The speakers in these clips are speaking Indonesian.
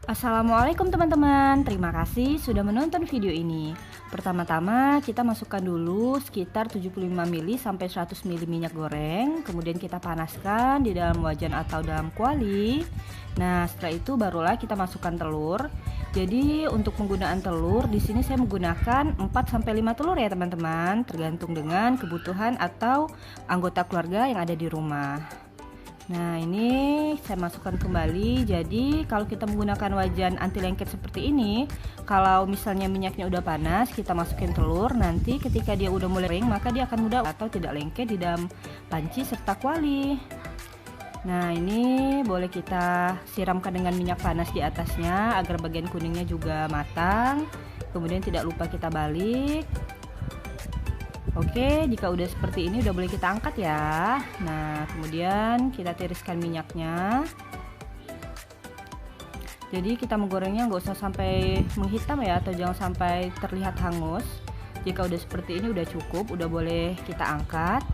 Assalamualaikum teman-teman, terima kasih sudah menonton video ini. Pertama-tama kita masukkan dulu sekitar 75 ml sampai 100 ml minyak goreng. Kemudian kita panaskan di dalam wajan atau dalam kuali. Nah, setelah itu barulah kita masukkan telur. Jadi untuk penggunaan telur di sini saya menggunakan 4 sampai 5 telur ya teman-teman, tergantung dengan kebutuhan atau anggota keluarga yang ada di rumah. Nah, ini saya masukkan kembali. Jadi kalau kita menggunakan wajan anti lengket seperti ini, kalau misalnya minyaknya udah panas, kita masukin telur. Nanti ketika dia udah mulai kering, maka dia akan mudah atau tidak lengket di dalam panci serta kuali. Nah, ini boleh kita siramkan dengan minyak panas di atasnya agar bagian kuningnya juga matang. Kemudian tidak lupa kita balik. Oke, jika udah seperti ini udah boleh kita angkat ya. Nah, kemudian kita tiriskan minyaknya. Jadi kita menggorengnya nggak usah sampai menghitam ya, atau jangan sampai terlihat hangus. Jika udah seperti ini udah cukup, udah boleh kita angkat.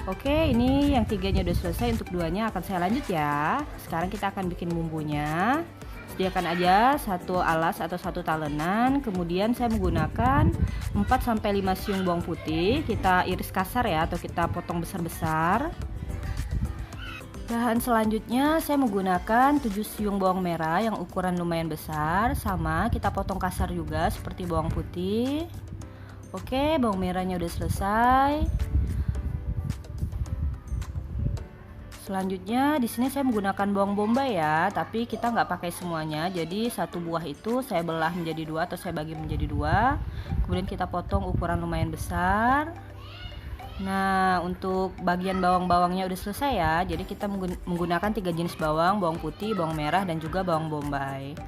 Oke, ini yang tiganya udah selesai, untuk duanya akan saya lanjut ya. Sekarang kita akan bikin bumbunya. Sediakan aja satu alas atau satu talenan. Kemudian saya menggunakan 4 sampai 5 siung bawang putih. Kita iris kasar ya, atau kita potong besar-besar. Bahan selanjutnya saya menggunakan 7 siung bawang merah yang ukuran lumayan besar. Sama kita potong kasar juga seperti bawang putih. Oke, bawang merahnya udah selesai. Selanjutnya di sini saya menggunakan bawang bombay ya, tapi kita nggak pakai semuanya. Jadi satu buah itu saya belah menjadi dua atau saya bagi menjadi dua. Kemudian kita potong ukuran lumayan besar. Nah, untuk bagian bawang-bawangnya udah selesai ya. Jadi kita menggunakan 3 jenis bawang, bawang putih, bawang merah, dan juga bawang bombay.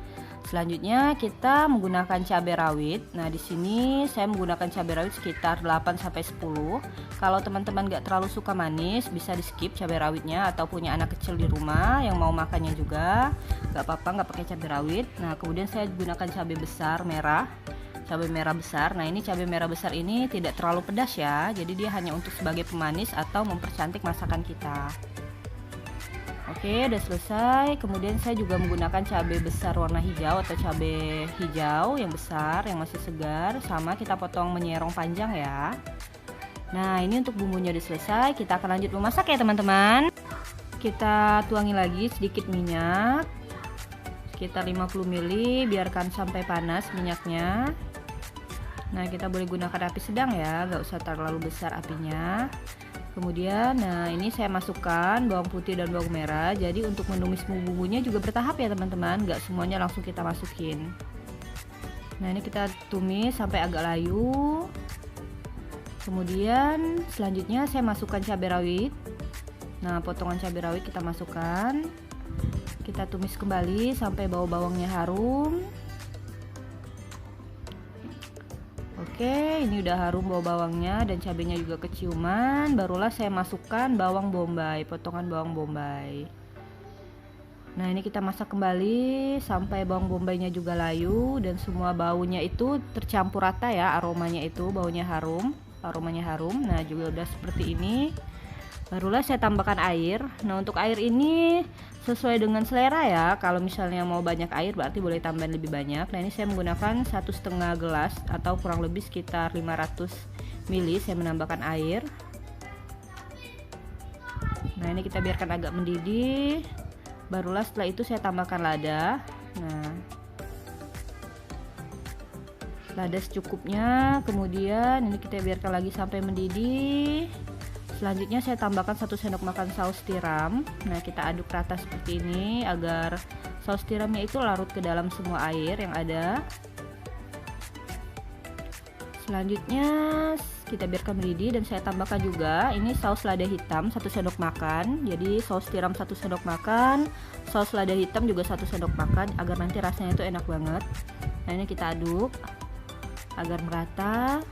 Selanjutnya kita menggunakan cabai rawit. Nah, di sini saya menggunakan cabai rawit sekitar 8 sampai 10. Kalau teman-teman gak terlalu suka manis, bisa di skip cabai rawitnya, atau punya anak kecil di rumah yang mau makannya juga, gak apa-apa gak pakai cabai rawit. Nah, kemudian saya gunakan cabai besar merah, cabai merah besar. Nah, ini cabai merah besar ini tidak terlalu pedas ya. Jadi dia hanya untuk sebagai pemanis atau mempercantik masakan kita. Oke, udah selesai. Kemudian saya juga menggunakan cabai besar warna hijau atau cabai hijau yang besar, yang masih segar. Sama kita potong menyerong panjang ya. Nah, ini untuk bumbunya udah selesai. Kita akan lanjut memasak ya teman-teman. Kita tuangi lagi sedikit minyak, sekitar 50 ml. Biarkan sampai panas minyaknya. Nah, kita boleh gunakan api sedang ya, gak usah terlalu besar apinya. Kemudian, nah ini saya masukkan bawang putih dan bawang merah. Jadi untuk menumis bumbunya juga bertahap ya teman-teman, nggak semuanya langsung kita masukin. Nah, ini kita tumis sampai agak layu. Kemudian selanjutnya saya masukkan cabai rawit. Nah, potongan cabai rawit kita masukkan. Kita tumis kembali sampai bau bawangnya harum. Oke, ini udah harum bau bawangnya dan cabenya juga keciuman. Barulah saya masukkan bawang bombay, potongan bawang bombay. Nah, ini kita masak kembali sampai bawang bombaynya juga layu dan semua baunya itu tercampur rata ya, aromanya itu baunya harum, aromanya harum. Nah, juga udah seperti ini. Barulah saya tambahkan air. Nah, untuk air ini sesuai dengan selera ya. Kalau misalnya mau banyak air berarti boleh tambahin lebih banyak. Nah, ini saya menggunakan 1,5 gelas atau kurang lebih sekitar 500 ml. Saya menambahkan air. Nah, ini kita biarkan agak mendidih. Barulah setelah itu saya tambahkan lada. Nah, lada secukupnya. Kemudian ini kita biarkan lagi sampai mendidih. Selanjutnya saya tambahkan 1 sendok makan saus tiram. Nah, kita aduk rata seperti ini agar saus tiramnya itu larut ke dalam semua air yang ada. Selanjutnya kita biarkan mendidih dan saya tambahkan juga ini saus lada hitam 1 sendok makan. Jadi saus tiram 1 sendok makan, saus lada hitam juga 1 sendok makan agar nanti rasanya itu enak banget. Nah, ini kita aduk agar merata.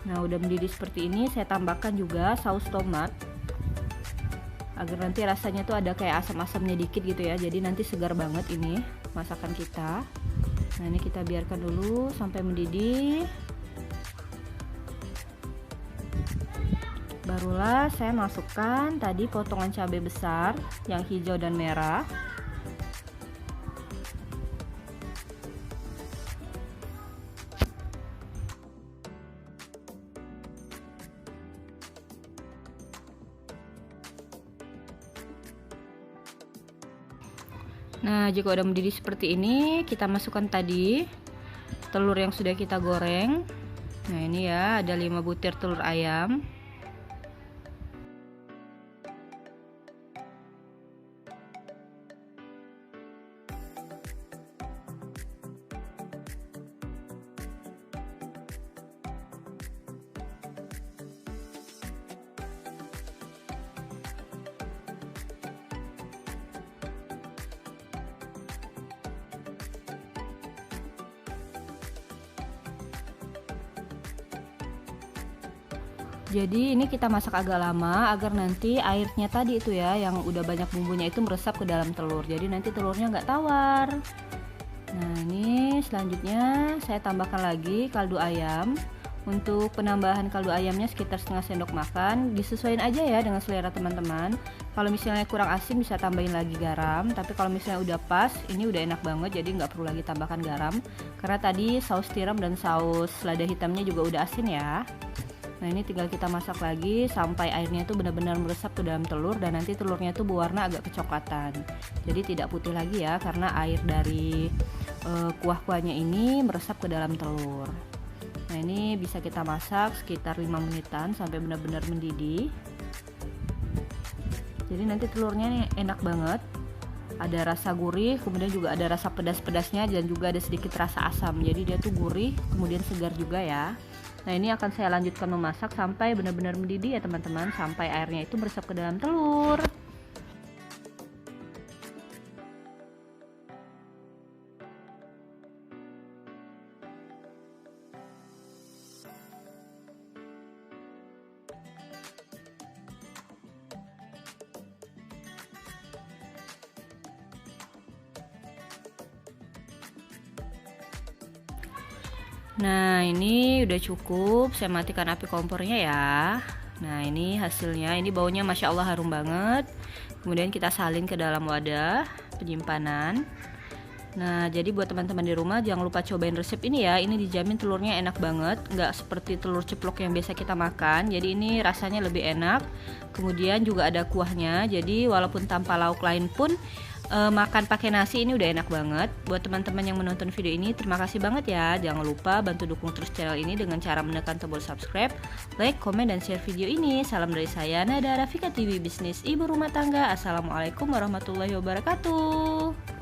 Nah, udah mendidih seperti ini, saya tambahkan juga saus tomat agar nanti rasanya tuh ada kayak asam-asamnya dikit gitu ya. Jadi nanti segar banget ini masakan kita. Nah, ini kita biarkan dulu sampai mendidih. Barulah saya masukkan tadi potongan cabai besar yang hijau dan merah. Nah, jika udah mendidih seperti ini, kita masukkan tadi telur yang sudah kita goreng. Nah, ini ya, ada 5 butir telur ayam. Jadi ini kita masak agak lama agar nanti airnya tadi itu ya, yang udah banyak bumbunya itu meresap ke dalam telur. Jadi nanti telurnya nggak tawar. Nah, ini selanjutnya saya tambahkan lagi kaldu ayam. Untuk penambahan kaldu ayamnya sekitar setengah sendok makan. Disesuaikan aja ya dengan selera teman-teman. Kalau misalnya kurang asin bisa tambahin lagi garam. Tapi kalau misalnya udah pas, ini udah enak banget. Jadi nggak perlu lagi tambahkan garam. Karena tadi saus tiram dan saus lada hitamnya juga udah asin ya. Nah, ini tinggal kita masak lagi sampai airnya tuh benar-benar meresap ke dalam telur, dan nanti telurnya tuh berwarna agak kecoklatan. Jadi tidak putih lagi ya, karena air dari kuah-kuahnya ini meresap ke dalam telur. Nah, ini bisa kita masak sekitar 5 menitan sampai benar-benar mendidih. Jadi nanti telurnya nih enak banget. Ada rasa gurih, kemudian juga ada rasa pedas-pedasnya, dan juga ada sedikit rasa asam. Jadi dia tuh gurih, kemudian segar juga ya. Nah, ini akan saya lanjutkan memasak sampai benar-benar mendidih ya teman-teman, sampai airnya itu meresap ke dalam telur. Nah, ini udah cukup, saya matikan api kompornya ya. Nah, ini hasilnya, ini baunya Masya Allah harum banget. Kemudian kita salin ke dalam wadah penyimpanan. Nah, jadi buat teman-teman di rumah jangan lupa cobain resep ini ya. Ini dijamin telurnya enak banget, nggak seperti telur ceplok yang biasa kita makan. Jadi ini rasanya lebih enak. Kemudian juga ada kuahnya. Jadi walaupun tanpa lauk lain pun makan pakai nasi ini udah enak banget. Buat teman-teman yang menonton video ini, terima kasih banget ya. Jangan lupa bantu dukung terus channel ini dengan cara menekan tombol subscribe, like, komen, dan share video ini. Salam dari saya, Nada Rafika TV Bisnis Ibu Rumah Tangga. Assalamualaikum warahmatullahi wabarakatuh.